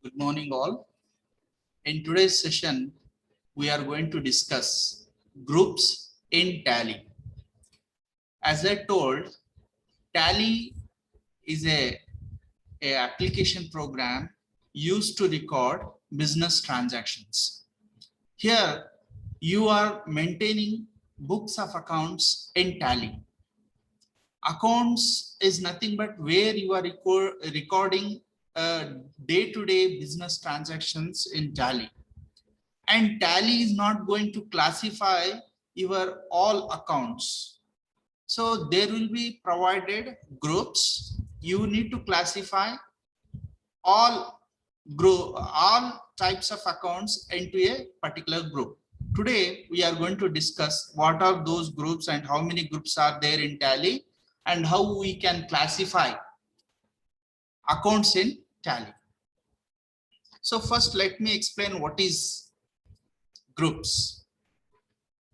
Good morning, all. In today's session, we are going to discuss groups in Tally. As I told, Tally is a application program used to record business transactions. Here, you are maintaining books of accounts in Tally. Accounts is nothing but where you are recording day-to-day business transactions in Tally. And Tally is not going to classify your all accounts. So there will be provided groups. You need to classify all types of accounts into a particular group. Today, we are going to discuss what are those groups and how many groups are there in Tally and how we can classify accounts in Tally. So first, let me explain what is groups.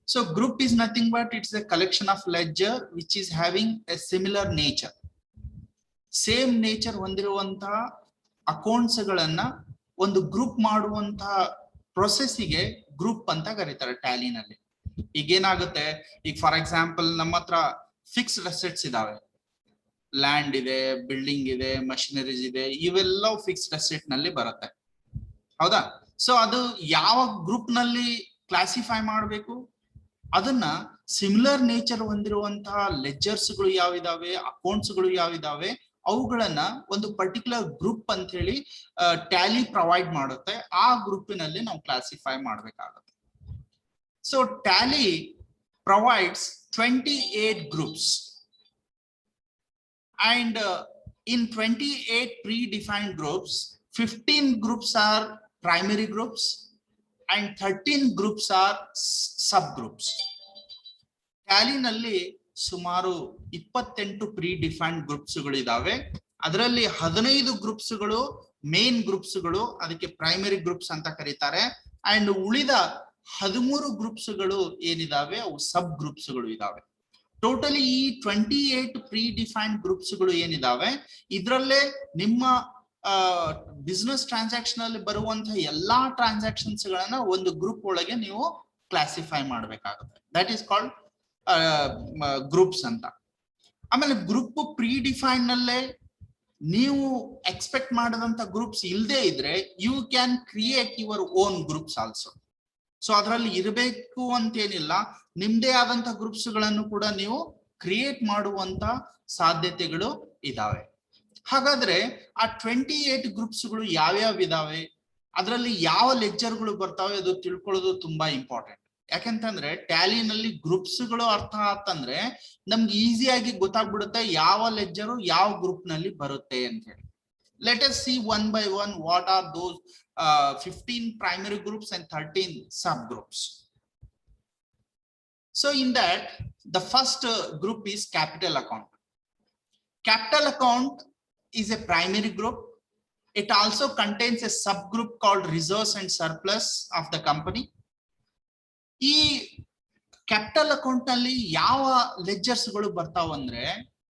So group is nothing but it's a collection of ledger which is having a similar nature. Same nature ಹೊಂದಿರುವಂತಹ accounts ಗಳನ್ನ ಒಂದು group ಮಾಡುವಂತಹ ಪ್ರೊಸೆಸ್ಸಿಗೆ group ಅಂತ ಕರೀತಾರೆ ಟ್ಯಾಲಿನಲ್ಲಿ. ಈಗ ಏನಾಗುತ್ತೆ, ಈಗ for example ನಮ್ಮ ಹತ್ರ ಫಿಕ್ಸ್ಡ್ ಅಸೆಟ್ಸ್ ಇದಾವೆ, ಲ್ಯಾಂಡ್ ಇದೆ, ಬಿಲ್ಡಿಂಗ್ ಇದೆ, ಮಷಿನರೀಸ್ ಇದೆ, ಇವೆಲ್ಲ ಫಿಕ್ಸ್ಡ್ ಅಸೆಟ್ ನಲ್ಲಿ ಬರುತ್ತೆ, ಹೌದಾ? ಸೊ ಅದು ಯಾವ ಗ್ರೂಪ್ ನಲ್ಲಿ ಕ್ಲಾಸಿಫೈ ಮಾಡಬೇಕು, ಅದನ್ನ ಸಿಮಿಲರ್ ನೇಚರ್ ಹೊಂದಿರುವಂತಹ ಲೆಜರ್ಸ್ ಗಳು ಯಾವಿದಾವೆ, ಅಕೌಂಟ್ಸ್ ಗಳು ಯಾವಿದಾವೆ, ಅವುಗಳನ್ನ ಒಂದು ಪರ್ಟಿಕ್ಯುಲರ್ ಗ್ರೂಪ್ ಅಂತ ಹೇಳಿ ಟ್ಯಾಲಿ ಪ್ರೊವೈಡ್ ಮಾಡುತ್ತೆ. ಆ ಗ್ರೂಪಿನಲ್ಲಿ ನಾವು ಕ್ಲಾಸಿಫೈ ಮಾಡಬೇಕಾಗುತ್ತೆ. So Tally provides 28 groups and in 28 predefined groups, 15 groups are primary groups and 13 groups are subgroups. Tally ನಲ್ಲಿ ಸುಮಾರು 28 ಪ್ರಿಡಿಫೈನ್ಡ್ ಗ್ರೂಪ್ಸ್ ಗಳು ಇದಾವೆ. ಅದರಲ್ಲಿ 15 ಗ್ರೂಪ್ಸ್ ಗಳು ಮೇನ್ ಗ್ರೂಪ್ಸ್ ಗಳು, ಅದಕ್ಕೆ ಪ್ರೈಮರಿ ಗ್ರೂಪ್ಸ್ ಅಂತ ಕರೀತಾರೆ. ಅಂಡ್ ಉಳಿದ 13 ಗ್ರೂಪ್ಸ್ ಗಳು ಏನಿದಾವೆ ಅವು ಸಬ್ ಗ್ರೂಪ್ಸ್ ಗಳು ಇದಾವೆ. ಟೋಟಲಿ ಈ 28 ಪ್ರಿಡಿಫೈನ್ಡ್ ಗ್ರೂಪ್ಸ್ ಗಳು ಏನಿದಾವೆ ಇದರಲ್ಲೇ ನಿಮ್ಮ ಬಿಸ್ನೆಸ್ ಟ್ರಾನ್ಸಾಕ್ಷನ್ ಅಲ್ಲಿ ಬರುವಂತಹ ಎಲ್ಲಾ ಟ್ರಾನ್ಸಾಕ್ಷನ್ಸ್ ಗಳನ್ನ ಒಂದು ಗ್ರೂಪ್ ಒಳಗೆ ನೀವು ಕ್ಲಾಸಿಫೈ ಮಾಡಬೇಕಾಗುತ್ತೆ. ದಟ್ ಈಸ್ ಕಾಲ್ಡ್ ಗ್ರೂಪ್ಸ್ ಅಂತ. ಆಮೇಲೆ ಗ್ರೂಪ್ ಪ್ರಿಡಿಫೈನ್ ನಲ್ಲೇ ನೀವು ಎಕ್ಸ್ಪೆಕ್ಟ್ ಮಾಡದಂತ ಗ್ರೂಪ್ಸ್ ಇಲ್ಲದೆ ಇದ್ರೆ you can create your own groups also. So ಅದರಲ್ಲಿ ಇರಬೇಕು ಅಂತೇನಿಲ್ಲ, ನಿಮ್ದೇ ಆದಂತ ಗ್ರೂಪ್ಸ್ ಗಳನ್ನು ಕೂಡ ನೀವು ಕ್ರಿಯೇಟ್ ಮಾಡುವಂತ ಸಾಧ್ಯತೆಗಳು ಇದಾವೆ. ಹಾಗಾದ್ರೆ ಆ 28 ಗ್ರೂಪ್ಸ್ ಗಳು ಯಾವ್ಯಾವ ಇದಾವೆ, ಅದರಲ್ಲಿ ಯಾವ ಲೆಕ್ಚರ್ಗಳು ಬರ್ತಾವೆ ಅದು ತಿಳ್ಕೊಳ್ಳೋದು ತುಂಬಾ ಇಂಪಾರ್ಟೆಂಟ್. ಯಾಕೆಂತಂದ್ರೆ ಟ್ಯಾಲಿನಲ್ಲಿ ಗ್ರೂಪ್ಸ್ ಗಳು ಅರ್ಥ ಆತಂದ್ರೆ ನಮ್ಗೆ ಈಸಿಯಾಗಿ ಗೊತ್ತಾಗ್ಬಿಡುತ್ತೆ ಯಾವ ಲೆಕ್ಚರು ಯಾವ ಗ್ರೂಪ್ ನಲ್ಲಿ ಬರುತ್ತೆ ಅಂತ ಹೇಳಿ. Let us see one by one what are those 15 primary groups and 13 subgroups. So in that, the first group is capital account. Capital account is a primary group. It also contains a subgroup called reserves and surplus of the company. ಈ capital account ನಲ್ಲಿ ಯಾವ ledgers ಗಳು ಬರ್ತಾವಂದ್ರೆ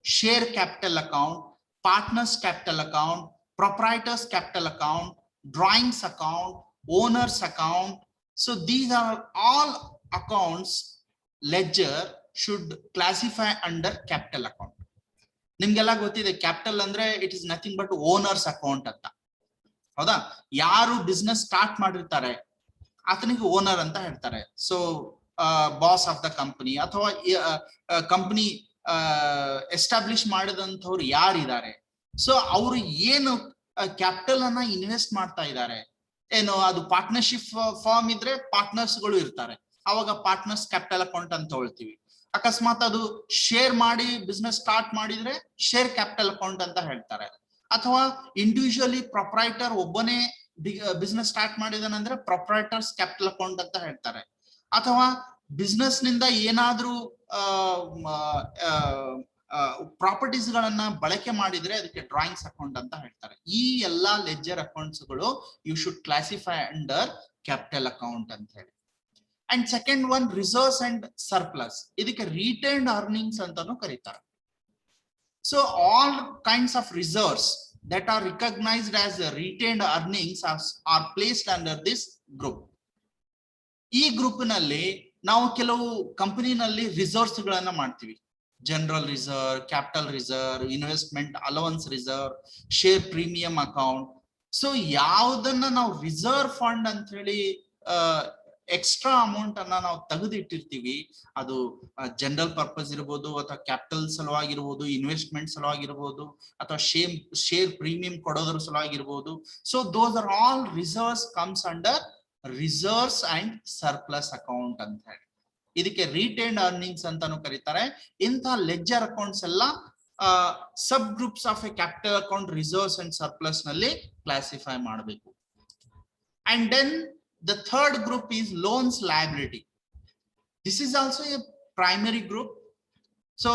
share capital account, partners capital account, proprietors capital account, drawings account, owners account. So these are all accounts ledger should classify under capital account. ನಿಮ್ಗೆಲ್ಲ ಗೊತ್ತಿದೆ capital ಅಂದ್ರೆ it is nothing but owners account ಅಂತ, ಹೌದಾ? ಯಾರು business start ಮಾಡಿರ್ತಾರೆ ಆತನಿಗೆ owner ಅಂತ ಹೇಳ್ತಾರೆ. So boss of the company ಅಥವಾ ಕಂಪನಿ ಎಸ್ಟಾಬ್ಲಿಷ್ ಮಾಡಿದಂಥವ್ರು ಯಾರಿದ್ದಾರೆ, ಸೊ ಅವರು ಏನು ಕ್ಯಾಪಿಟಲ್ ಅನ್ನ ಇನ್ವೆಸ್ಟ್ ಮಾಡ್ತಾ ಇದ್ದಾರೆ, ಏನು ಅದು ಪಾರ್ಟ್ನರ್ಶಿಪ್ ಫಾರ್ಮ್ ಇದ್ರೆ ಪಾರ್ಟ್ನರ್ಸ್ ಗಳು ಇರ್ತಾರೆ, ಅವಾಗ ಪಾರ್ಟ್ನರ್ಸ್ ಕ್ಯಾಪಿಟಲ್ ಅಕೌಂಟ್ ಅಂತ ಹೇಳ್ತೀವಿ. ಅಕಸ್ಮಾತ್ ಅದು ಶೇರ್ ಮಾಡಿ ಬಿಸ್ನೆಸ್ ಸ್ಟಾರ್ಟ್ ಮಾಡಿದ್ರೆ ಶೇರ್ ಕ್ಯಾಪಿಟಲ್ ಅಕೌಂಟ್ ಅಂತ ಹೇಳ್ತಾರೆ. ಅಥವಾ ಇಂಡಿವಿಜುವಲಿ ಪ್ರೊಪ್ರೈಟರ್ ಒಬ್ಬನೇ ಬಿಸ್ನೆಸ್ ಸ್ಟಾರ್ಟ್ ಮಾಡಿದಾನಂದ್ರೆ ಪ್ರೊಪ್ರೈಟರ್ಸ್ ಕ್ಯಾಪಿಟಲ್ ಅಕೌಂಟ್ ಅಂತ ಹೇಳ್ತಾರೆ. ಅಥವಾ ಬಿಸ್ನೆಸ್ ನಿಂದ ಏನಾದ್ರೂ ಪ್ರಾಪರ್ಟೀಸ್ ಗಳನ್ನ ಬಳಕೆ ಮಾಡಿದ್ರೆ ಅದಕ್ಕೆ ಡ್ರಾಯಿಂಗ್ಸ್ ಅಕೌಂಟ್ ಅಂತ ಹೇಳ್ತಾರೆ. ಈ ಎಲ್ಲಾ ಲೆಜರ್ ಅಕೌಂಟ್ಸ್ ಗಳು you should classify under capital account ಅಂತ ಹೇಳಿ. And second one reserves and surplus, ಇದಕ್ಕೆ ರಿಟೈನ್ಡ್ ಅರ್ನಿಂಗ್ಸ್ ಅಂತಾನು ಕರೀತಾರೆ. So all kinds of reserves that are recognized as retained earnings are placed under this group. ಈ group ನಲ್ಲಿ ನಾವು ಕೆಲವು ಕಂಪನಿನಲ್ಲಿ reserves ಗಳನ್ನ ಮಾಡ್ತೀವಿ. General reserve, capital reserve, investment allowance reserve, share premium account. So ಯಾವ್ದನ್ನ ನಾವು ರಿಸರ್ವ್ ಫಂಡ್ ಅಂತ ಹೇಳಿ ಎಕ್ಸ್ಟ್ರಾ ಅಮೌಂಟ್ ಅನ್ನ ನಾವು ತೆಗೆದಿಟ್ಟಿರ್ತೀವಿ, ಅದು ಜನರಲ್ ಪರ್ಪಸ್ ಇರ್ಬೋದು, ಅಥವಾ ಕ್ಯಾಪಿಟಲ್ ಸಲುವಾಗಿರ್ಬೋದು, ಇನ್ವೆಸ್ಟ್ಮೆಂಟ್ ಸಲುವಾಗಿರ್ಬೋದು, ಅಥವಾ ಶೇರ್ ಪ್ರೀಮಿಯಂ ಕೊಡೋದ್ರ ಸಲುವಾಗಿರ್ಬೋದು. So those are all reserves comes under reserves and surplus account ಅಂತ ಹೇಳಿ. ಇದಕ್ಕೆ ರಿಟೈನ್ಡ್ ಅರ್ನಿಂಗ್ಸ್ ಅಂತಾನು ಕರೀತಾರೆ. ಇಂಥ ಲೆಡ್ಜರ್ ಅಕೌಂಟ್ಸ್ ಎಲ್ಲ sub groups of a capital account, reserves and surplus ನಲ್ಲಿ ಕ್ಲಾಸಿಫೈ ಮಾಡಬೇಕು. And then the third group is loans liability. This is also a primary group. So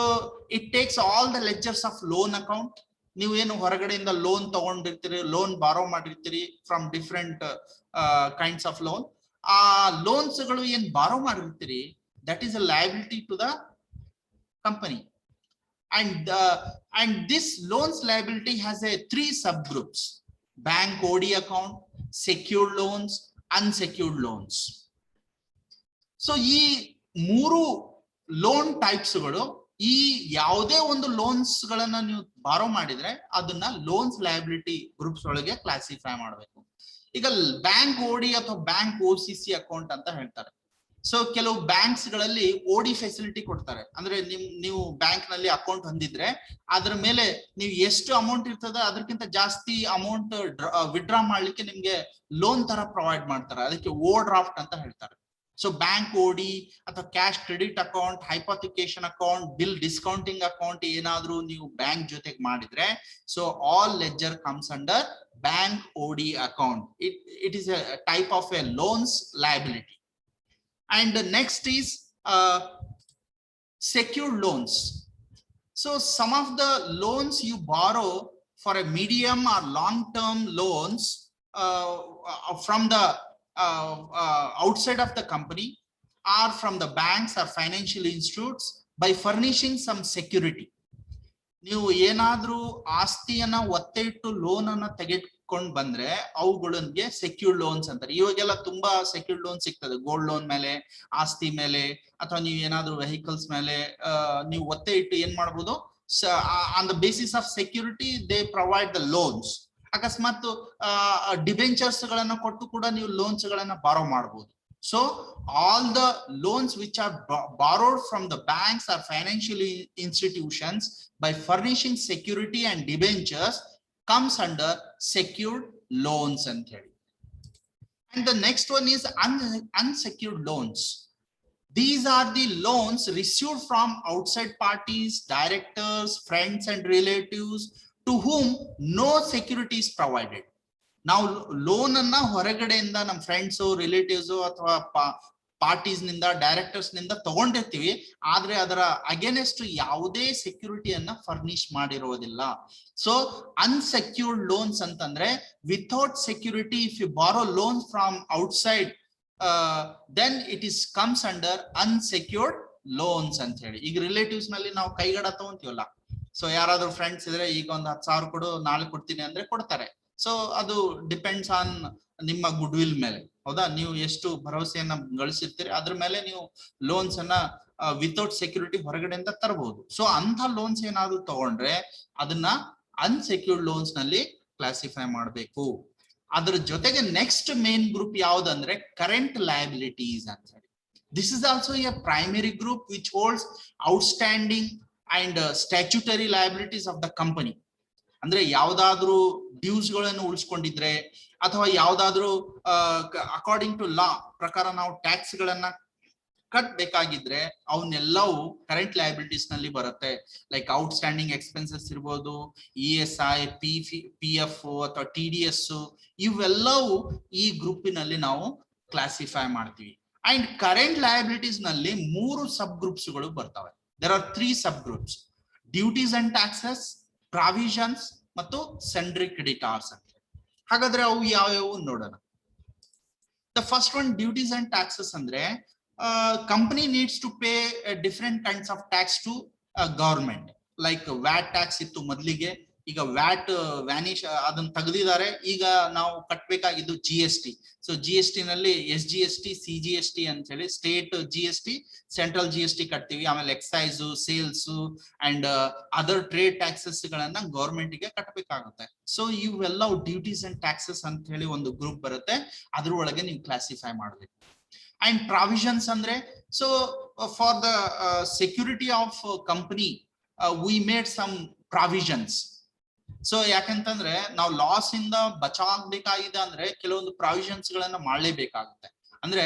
it takes all the ledgers of loan account. ನೀವು ಏನು ಹೊರಗಡೆಯಿಂದ loan ತಗೊಂಡಿರ್ತೀರಿ, loan borrow ಮಾಡಿರ್ತೀರಿ from different kinds of loan. ಆ loans ಗಳು ಏನ್ borrow ಮಾಡಿರ್ತೀರಿ, that is a liability to the company. And this loans liability has a 3 subgroups: bank OD account, secured loans, unsecured loans. So ಈ 3 loan types ಗಳು, ಈ ಯಾವುದೇ ಒಂದು loans ಗಳನ್ನ ನೀವು ಬಾರೋ ಮಾಡಿದ್ರೆ ಅದನ್ನ ಲೋನ್ಸ್ ಲಯಬಿಲಿಟಿ ಗ್ರೂಪ್ಸ್ ಒಳಗೆ ಕ್ಲಾಸಿಫೈ ಮಾಡಬೇಕು. ಈಗ ಬ್ಯಾಂಕ್ ಓಡಿ ಅಥವಾ ಬ್ಯಾಂಕ್ OCC ಅಕೌಂಟ್ ಅಂತ ಹೇಳ್ತಾರೆ. ಸೊ ಕೆಲವು ಬ್ಯಾಂಕ್ಸ್ ಗಳಲ್ಲಿ ಓಡಿ ಫೆಸಿಲಿಟಿ ಕೊಡ್ತಾರೆ. ಅಂದ್ರೆ ನೀವು ಬ್ಯಾಂಕ್ ನಲ್ಲಿ ಅಕೌಂಟ್ ಹೊಂದಿದ್ರೆ ಅದ್ರ ಮೇಲೆ ನೀವು ಎಷ್ಟು ಅಮೌಂಟ್ ಇರ್ತದೆ ಅದಕ್ಕಿಂತ ಜಾಸ್ತಿ ಅಮೌಂಟ್ ವಿಡ್ರಾ ಮಾಡ್ಲಿಕ್ಕೆ ನಿಮ್ಗೆ ಲೋನ್ ತರ ಪ್ರೊವೈಡ್ ಮಾಡ್ತಾರೆ. ಅದಕ್ಕೆ ಓವರ್ ಡ್ರಾಫ್ಟ್ ಅಂತ ಹೇಳ್ತಾರೆ. ಸೊ ಬ್ಯಾಂಕ್ ಓಡಿ ಅಥವಾ cash credit account, hypothecation account, bill discounting account ಏನಾದ್ರೂ ನೀವು ಬ್ಯಾಂಕ್ ಜೊತೆಗೆ ಮಾಡಿದ್ರೆ, so all ledger comes under bank OD account. It is a type of a loans liability. And the next is secured loans. So some of the loans you borrow for a medium or long term loans from the outside of the company or from the banks or financial institutes by furnishing some security. ನೀವು ಏನಾದ್ರೂ ಆಸ್ತಿಯನ್ನ ಒತ್ತೆ ಇಟ್ಟು loan ಅನ್ನ ತೆಗೆದುಕೊಂಡು ಬಂದ್ರೆ ಅವುಗಳಿಗೆ secured loans ಅಂತಾರೆ. ಇವಾಗೆಲ್ಲ ತುಂಬಾ ಸೆಕ್ಯೂರ್ಡ್ ಲೋನ್ ಸಿಗ್ತದೆ. ಗೋಲ್ಡ್ ಲೋನ್ ಮೇಲೆ, ಆಸ್ತಿ ಮೇಲೆ, ಅಥವಾ ನೀವು ಏನಾದ್ರೂ ವೆಹಿಕಲ್ಸ್ ಮೇಲೆ ನೀವು ಒತ್ತೆ ಇಟ್ಟು ಏನ್ ಮಾಡ್ಬೋದು, on the basis of security they provide the loans. ಅಕಸ್ಮಾತ್ ಡಿಬೆಂಚರ್ಸ್ ಗಳನ್ನ ಕೊಟ್ಟು ಕೂಡ ನೀವು ಲೋನ್ಸ್ ಗಳನ್ನ ಬಾರೋ ಮಾಡಬಹುದು. So all the loans which are borrowed from the banks or financial institutions by furnishing security and debentures comes under secured loans and credit. And the next one is unsecured loans. These are the loans received from outside parties, directors, friends and relatives to whom no security is provided. ನಾವು loan ಅನ್ನ ಹೊರಗಡೆಯಿಂದ ನಮ್ಮ friends, relatives ಅಥವಾ parties ನಿಂದ, directors ನಿಂದ ತಗೊಂಡಿರ್ತೀವಿ, ಆದ್ರೆ ಅದರ ಅಗೇನೆಸ್ಟ್ ಯಾವುದೇ ಸೆಕ್ಯೂರಿಟಿಯನ್ನ ಫರ್ನಿಶ್ ಮಾಡಿರೋದಿಲ್ಲ. ಸೊ ಅನ್ಸೆಕ್ಯೂರ್ಡ್ ಲೋನ್ಸ್ ಅಂತಂದ್ರೆ without security. If you borrow loan from outside then it is comes under unsecured loans ಅಂತ ಹೇಳಿ. ಈಗ ರಿಲೇಟಿವ್ಸ್ ನಲ್ಲಿ ನಾವು ಕೈಗಡ ತಗೊಂತೀವಲ್ಲ, ಸೊ ಯಾರಾದ್ರೂ ಫ್ರೆಂಡ್ಸ್ ಇದ್ರೆ ಈಗ ಒಂದು 10,000 ಕೊಡು, ನಾಳೆ ಕೊಡ್ತೀನಿ ಅಂದ್ರೆ ಕೊಡ್ತಾರೆ. ಸೊ ಅದು ಡಿಪೆಂಡ್ಸ್ ಆನ್ ನಿಮ್ಮ ಗುಡ್ ವಿಲ್ ಮೇಲೆ, ಹೌದಾ? ನೀವು ಎಷ್ಟು ಭರವಸೆಯನ್ನ ಗಳಿಸಿರ್ತೀರಿ ಅದ್ರ ಮೇಲೆ ನೀವು ಲೋನ್ಸ್ ಅನ್ನ ವಿತೌಟ್ ಸೆಕ್ಯೂರಿಟಿ ಹೊರಗಡೆಯಿಂದ ತರಬಹುದು. ಸೊ ಅಂತ ಲೋನ್ಸ್ ಏನಾದ್ರು ತಗೊಂಡ್ರೆ ಅದನ್ನ ಅನ್ಸೆಕ್ಯೂರ್ಡ್ ಲೋನ್ಸ್ ನಲ್ಲಿ ಕ್ಲಾಸಿಫೈ ಮಾಡಬೇಕು. ಅದ್ರ ಜೊತೆಗೆ ನೆಕ್ಸ್ಟ್ ಮೇನ್ ಗ್ರೂಪ್ ಯಾವ್ದಂದ್ರೆ ಕರೆಂಟ್ ಲಯಬಿಲಿಟೀಸ್ ಅಂತ ಹೇಳಿ. This is also a primary group which holds outstanding and statutory liabilities of the company. ಅಂದ್ರೆ ಯಾವ್ದಾದ್ರು ಡ್ಯೂಸ್ ಗಳನ್ನು ಉಳಿಸ್ಕೊಂಡಿದ್ರೆ ಅಥವಾ ಯಾವ್ದಾದ್ರು ಅಕಾರ್ಡಿಂಗ್ ಟು ಲಾ ಪ್ರಕಾರ ನಾವು ಟ್ಯಾಕ್ಸ್ ಗಳನ್ನ ಕಟ್ಬೇಕಾಗಿದ್ರೆ ಅವನ್ನೆಲ್ಲವೂ ಕರೆಂಟ್ ಲಯಬಿಲಿಟೀಸ್ ನಲ್ಲಿ ಬರುತ್ತೆ. ಲೈಕ್ ಔಟ್ಸ್ಟ್ಯಾಂಡಿಂಗ್ ಎಕ್ಸ್ಪೆನ್ಸಸ್ ಇರ್ಬೋದು, ESI, PF ಅಥವಾ TDS, ಇವೆಲ್ಲವೂ ಈ ಗ್ರೂಪಿನಲ್ಲಿ ನಾವು ಕ್ಲಾಸಿಫೈ ಮಾಡ್ತೀವಿ. ಅಂಡ್ ಕರೆಂಟ್ ಲಯಬಿಲಿಟೀಸ್ ನಲ್ಲಿ 3 ಸಬ್ ಗ್ರೂಪ್ಸ್ ಗಳು ಬರ್ತವೆ. There are 3 sub groups: duties and taxes, provisions ಮತ್ತು ಸೆಂಡ್ರಿ ಕ್ರೆಡಿಟಾರ್ಸ್ ಅಂತ. ಹಾಗಾದ್ರೆ ಅವು ಯಾವ್ಯಾವು ನೋಡೋಣ. The first one, duties and taxes ಅಂದ್ರೆ company needs to pay different kinds of tax to government. Like VAT tax ಇತ್ತು ಮೊದಲಿಗೆ, ಈಗ ವ್ಯಾಟ್ ವ್ಯಾನಿಶ್ ಅದನ್ನ ತೆಗೆದಿದ್ದಾರೆ. ಈಗ ನಾವು ಕಟ್ಟಬೇಕಾಗಿದ್ದು GST. ಸೊ GST ನಲ್ಲಿ SGST, CGST ಅಂತ ಹೇಳಿ ಸ್ಟೇಟ್ GST, ಸೆಂಟ್ರಲ್ GST ಕಟ್ತೀವಿ. ಆಮೇಲೆ excise, sales and other trade taxes ಗಳನ್ನ ಗವರ್ಮೆಂಟ್ ಗೆ ಕಟ್ಟಬೇಕಾಗುತ್ತೆ. ಸೊ ಇವೆಲ್ಲ ಡ್ಯೂಟೀಸ್ ಅಂಡ್ ಟ್ಯಾಕ್ಸಸ್ ಅಂತ ಹೇಳಿ ಒಂದು ಗ್ರೂಪ್ ಬರುತ್ತೆ, ಅದ್ರೊಳಗೆ ನೀವು ಕ್ಲಾಸಿಫೈ ಮಾಡಬೇಕು. ಅಂಡ್ ಪ್ರಾವಿಷನ್ಸ್ ಅಂದ್ರೆ, so for the security of company we made some provisions. So ಯಾಕಂತಂದ್ರೆ ನಾವು ಲಾಸ್ ಇಂದ ಬಚಾಗಬೇಕಾಗಿದೆ ಅಂದ್ರೆ ಕೆಲವೊಂದು ಪ್ರಾವಿಷನ್ಸ್ ಗಳನ್ನ ಮಾಡಲೇಬೇಕಾಗುತ್ತೆ. ಅಂದ್ರೆ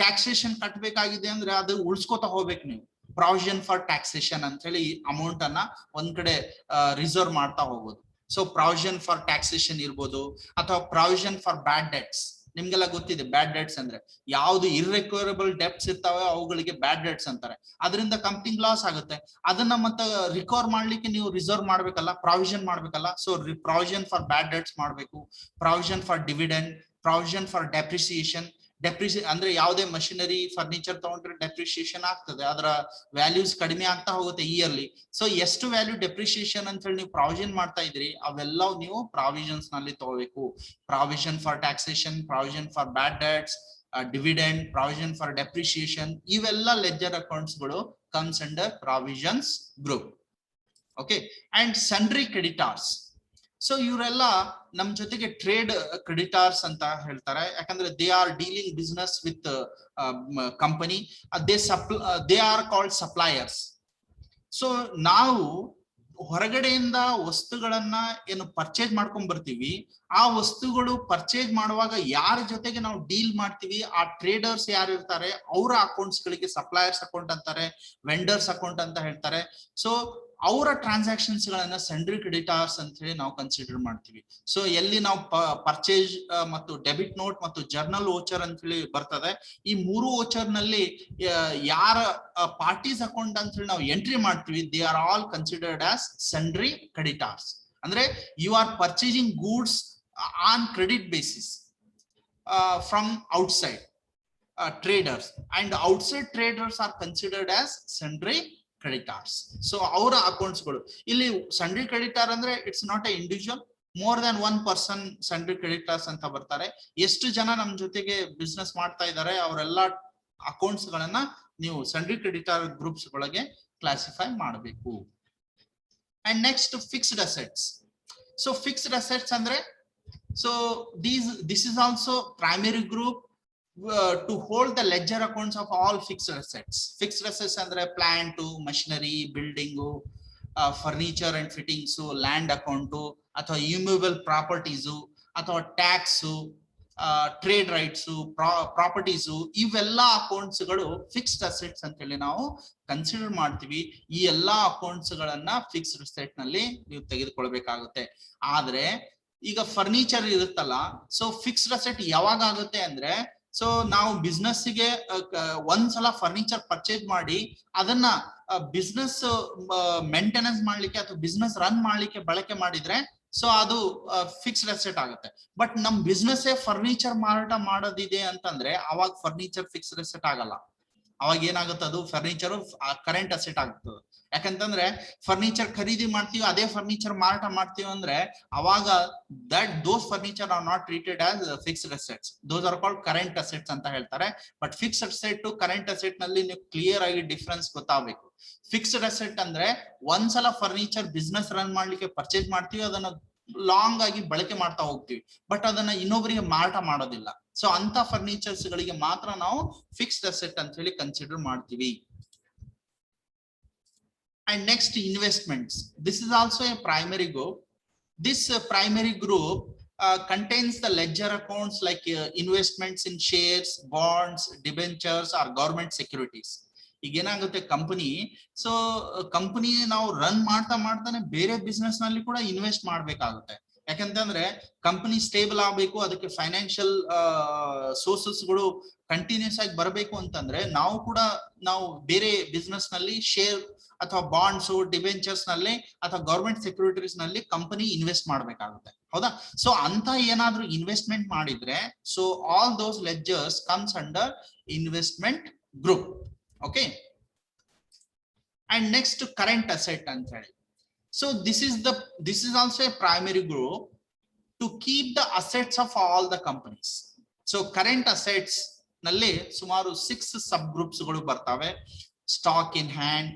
ಟ್ಯಾಕ್ಸೇಷನ್ ಕಟ್ಟಬೇಕಾಗಿದೆ ಅಂದ್ರೆ ಅದು ಉಳಿಸ್ಕೋತಾ ಹೋಗ್ಬೇಕು ನೀವು. ಪ್ರಾವಿಷನ್ ಫಾರ್ ಟ್ಯಾಕ್ಸೇಷನ್ ಅಂತ ಹೇಳಿ ಅಮೌಂಟ್ ಅನ್ನ ಒಂದ್ ಕಡೆ ರಿಸರ್ವ್ ಮಾಡ್ತಾ ಹೋಗೋದು. ಸೊ ಪ್ರಾವಿಷನ್ ಫಾರ್ ಟ್ಯಾಕ್ಸೇಷನ್ ಇರ್ಬೋದು, ಅಥವಾ ಪ್ರಾವಿಷನ್ ಫಾರ್ ಬ್ಯಾಡ್ ಡೆಟ್ಸ್. ನಿಮ್ಗೆಲ್ಲ ಗೊತ್ತಿದೆ ಬ್ಯಾಡ್ ಡೆಟ್ಸ್ ಅಂದ್ರೆ ಯಾವ್ದು ಇರ್ರಿಕವರಬಲ್ ಡೆಟ್ಸ್ ಇರ್ತಾವೆ ಅವುಗಳಿಗೆ ಬ್ಯಾಡ್ ಡೆಟ್ಸ್ ಅಂತಾರೆ. ಅದರಿಂದ ಕಂಪ್ನಿಗೆ ಲಾಸ್ ಆಗುತ್ತೆ, ಅದನ್ನ ಮತ್ತೆ ರಿಕವರ್ ಮಾಡ್ಲಿಕ್ಕೆ ನೀವು ರಿಸರ್ವ್ ಮಾಡ್ಬೇಕಲ್ಲ, ಪ್ರಾವಿಷನ್ ಮಾಡ್ಬೇಕಲ್ಲ. So provision for bad debts ಮಾಡ್ಬೇಕು. Provision for dividend, provision for depreciation. ಅಂದ್ರೆ ಯಾವುದೇ ಮಷಿನರಿ ಫರ್ನಿಚರ್ ತಗೊಂಡ್ರೆ ಡೆಪ್ರಿಸಿಯೇಷನ್ ಆಗ್ತದೆ, ಅದರ ವ್ಯಾಲ್ಯೂಸ್ ಕಡಿಮೆ ಆಗ್ತಾ ಹೋಗುತ್ತೆ ಇಯರ್ಲಿ. ಸೊ ಎಷ್ಟು ವ್ಯಾಲ್ಯೂ ಡೆಪ್ರಿಸಿಯೇಷನ್ ಅಂತ ಹೇಳಿ ನೀವು ಪ್ರಾವಿಷನ್ ಮಾಡ್ತಾ ಇದ್ರಿ ಅವೆಲ್ಲ ನೀವು ಪ್ರಾವಿಷನ್ಸ್ ನಲ್ಲಿ ತಗೋಬೇಕು. Provision for taxation, provision for bad debts, dividend, provision for depreciation, ಇವೆಲ್ಲ ಲೆಡ್ಜರ್ ಅಕೌಂಟ್ಸ್ ಗಳು comes under provisions group. Okay. And sundry creditors. So ಇವರೆಲ್ಲ ನಮ್ ಜೊತೆಗೆ ಟ್ರೇಡ್ ಕ್ರೆಡಿಟಾರ್ಸ್ ಅಂತ ಹೇಳ್ತಾರೆ. ಯಾಕಂದ್ರೆ they are dealing business with company, they are called suppliers. So ನಾವು ಹೊರಗಡೆಯಿಂದ ವಸ್ತುಗಳನ್ನ ಏನು ಪರ್ಚೇಸ್ ಮಾಡ್ಕೊಂಡ್ ಬರ್ತೀವಿ, ಆ ವಸ್ತುಗಳು ಪರ್ಚೇಸ್ ಮಾಡುವಾಗ ಯಾರ ಜೊತೆಗೆ ನಾವು ಡೀಲ್ ಮಾಡ್ತೀವಿ, ಆ ಟ್ರೇಡರ್ಸ್ ಯಾರು ಇರ್ತಾರೆ ಅವರ ಅಕೌಂಟ್ಸ್ ಗಳಿಗೆ ಸಪ್ಲೈಯರ್ಸ್ ಅಕೌಂಟ್ ಅಂತಾರೆ, ವೆಂಡರ್ಸ್ ಅಕೌಂಟ್ ಅಂತ ಹೇಳ್ತಾರೆ. ಸೊ ಅವರ ಟ್ರಾನ್ಸಾಕ್ಷನ್ಸ್ ಗಳನ್ನ ಸೆಂಡ್ರಿ ಕ್ರೆಡಿಟಾರ್ಸ್ ಅಂತ ಹೇಳಿ ನಾವು ಕನ್ಸಿಡರ್ ಮಾಡ್ತೀವಿ. ಸೊ ಎಲ್ಲಿ ನಾವು ಪರ್ಚೇಸ್ ಮತ್ತು ಡೆಬಿಟ್ ನೋಟ್ ಮತ್ತು ಜರ್ನಲ್ ವೋಚರ್ ಅಂತ ಹೇಳಿ ಬರ್ತದೆ, ಈ ಮೂರು ವೋಚರ್ ನಲ್ಲಿ ಯಾರ ಪಾರ್ಟೀಸ್ ಅಕೌಂಟ್ ಅಂತ ಹೇಳಿ ನಾವು ಎಂಟ್ರಿ ಮಾಡ್ತೀವಿ, they are all considered as sundry creditors. ಅಂದ್ರೆ you are purchasing goods on credit basis from outside traders, and outside traders are considered as sundry creditors. So ಅವರ ಅಕೌಂಟ್ಸ್ ಗಳು ಇಲ್ಲಿ sundry creditor ಅಂದ್ರೆ it's not A individual, more than one person sundry creditors ಅಂತ ಬರ್ತಾರೆ. ಎಷ್ಟು ಜನ ನಮ್ ಜೊತೆಗೆ ಬಿಸ್ನೆಸ್ ಮಾಡ್ತಾ ಇದ್ದಾರೆ ಅವರೆಲ್ಲ ಅಕೌಂಟ್ಸ್ ಗಳನ್ನ ನೀವು sundry creditor ಗ್ರೂಪ್ಸ್ ಒಳಗೆ ಕ್ಲಾಸಿಫೈ ಮಾಡಬೇಕು. And next fixed assets. So fixed assets ಅಂದ್ರೆ, so this is also primary group to hold the ledger accounts of all fixed assets. Fixed assets andre plant, machinery, building, furniture and fittings, land account, ಅಥವಾ immovable properties, ಅಥವಾ tax, trade rights, properties, ಇವೆಲ್ಲ accounts ಗಳು fixed assets ಅಂತ ಹೇಳಿ ನಾವು consider ಮಾಡ್ತೀವಿ. ಈ ಎಲ್ಲಾ ಅಕೌಂಟ್ಸ್ ಗಳನ್ನ ಫಿಕ್ಸ್ಡ್ ಅಸೆಟ್ ನಲ್ಲಿ ನೀವು ತೆಗೆದುಕೊಳ್ಬೇಕಾಗುತ್ತೆ. ಆದ್ರೆ ಈಗ ಫರ್ನಿಚರ್ ಇರುತ್ತಲ್ಲ, ಸೊ ಫಿಕ್ಸ್ಡ್ ಅಸೆಟ್ ಯಾವಾಗ ಆಗುತ್ತೆ ಅಂದ್ರೆ, ಸೊ ನಾವು ಬಿಸ್ನೆಸ್ ಗೆ ಒಂದ್ಸಲ ಫರ್ನಿಚರ್ ಪರ್ಚೇಸ್ ಮಾಡಿ ಅದನ್ನ ಬಿಸ್ನೆಸ್ ಮೇಂಟೆನೆನ್ಸ್ ಮಾಡ್ಲಿಕ್ಕೆ ಅಥವಾ ಬಿಸ್ನೆಸ್ ರನ್ ಮಾಡ್ಲಿಕ್ಕೆ ಬಳಕೆ ಮಾಡಿದ್ರೆ ಸೊ ಅದು ಫಿಕ್ಸ್ಡ್ ಅಸೆಟ್ ಆಗುತ್ತೆ. ಬಟ್ ನಮ್ ಬಿಸ್ನೆಸ್ ಫರ್ನಿಚರ್ ಮಾರಾಟ ಮಾಡೋದಿದೆ ಅಂತಂದ್ರೆ ಅವಾಗ ಫರ್ನಿಚರ್ ಫಿಕ್ಸ್ಡ್ ಅಸೆಟ್ ಆಗಲ್ಲ. ಅವಾಗ ಏನಾಗುತ್ತೆ, ಅದು ಫರ್ನಿಚರ್ ಕರೆಂಟ್ ಅಸೆಟ್ ಆಗ್ತದೆ. ಯಾಕಂತಂದ್ರೆ ಫರ್ನಿಚರ್ ಖರೀದಿ ಮಾಡ್ತೀವಿ, ಅದೇ ಫರ್ನಿಚರ್ ಮಾರಾಟ ಮಾಡ್ತೀವಿ ಅಂದ್ರೆ ಅವಾಗ those furniture are not treated as fixed assets, those are called current assets ಅಂತ ಹೇಳ್ತಾರೆ. But fixed asset to current asset ನಲ್ಲಿ ನೀವು ಕ್ಲಿಯರ್ ಆಗಿ ಡಿಫ್ರೆನ್ಸ್ ಗೊತ್ತಾಗಬೇಕು. ಫಿಕ್ಸ್ಡ್ ಅಸೆಟ್ ಅಂದ್ರೆ ಒಂದ್ಸಲ ಫರ್ನಿಚರ್ ಬಿಸ್ನೆಸ್ ರನ್ ಮಾಡ್ಲಿಕ್ಕೆ ಪರ್ಚೇಸ್ ಮಾಡ್ತೀವಿ, ಅದನ್ನ ಲಾಂಗ್ ಆಗಿ ಬಳಕೆ ಮಾಡ್ತಾ ಹೋಗ್ತೀವಿ, ಬಟ್ ಅದನ್ನ ಇನ್ನೊಬ್ಬರಿಗೆ ಮಾರಾಟ ಮಾಡೋದಿಲ್ಲ. ಸೊ ಅಂತ ಫರ್ನಿಚರ್ಸ್ ಗಳಿಗೆ ಮಾತ್ರ ನಾವು ಫಿಕ್ಸ್ಡ್ ಅಸೆಟ್ ಅಂತ ಹೇಳಿ ಕನ್ಸಿಡರ್ ಮಾಡ್ತೀವಿ. And next, investments. This is also a primary group. This primary group contains the ledger accounts like investments in shares, bonds, debentures or government securities. ಈಗ ಏನಾಗುತ್ತೆ, ಕಂಪನಿ, ಸೊ ಕಂಪನಿ ನಾವು run ಮಾಡ್ತಾನೆ ಬೇರೆ business ನಲ್ಲಿ ಕೂಡ invest ಮಾಡ್ಬೇಕಾಗುತ್ತೆ. ಯಾಕಂತಂದ್ರೆ company stable ಆಗ್ಬೇಕು, ಅದಕ್ಕೆ ಫೈನಾನ್ಷಿಯಲ್ ಸೋರ್ಸಸ್ ಗಳು ಕಂಟಿನ್ಯೂಸ್ ಆಗಿ ಬರಬೇಕು ಅಂತಂದ್ರೆ ನಾವು ಬೇರೆ ಬಿಸ್ನೆಸ್ ನಲ್ಲಿ ಶೇರ್ ಅಥವಾ ಬಾಂಡ್ಸ್, ಡಿಬೆಂಚರ್ಸ್ ನಲ್ಲಿ ಅಥವಾ ಗವರ್ಮೆಂಟ್ ಸೆಕ್ಯೂರಿಟೀಸ್ ನಲ್ಲಿ ಕಂಪನಿ ಇನ್ವೆಸ್ಟ್ ಮಾಡ್ಬೇಕಾಗುತ್ತೆ, ಹೌದಾ? ಸೊ ಅಂತ ಏನಾದ್ರೂ ಇನ್ವೆಸ್ಟ್ಮೆಂಟ್ ಮಾಡಿದ್ರೆ so all those ledgers comes under investment group. Okay. And next current asset ಅಂತ ಹೇಳಿ. So this is also a primary group to keep the assets of all the companies. So current assets ನಲ್ಲಿ ಸುಮಾರು 6 ಸಬ್ groups ಗಳು ಬರ್ತವೆ. Stock in hand,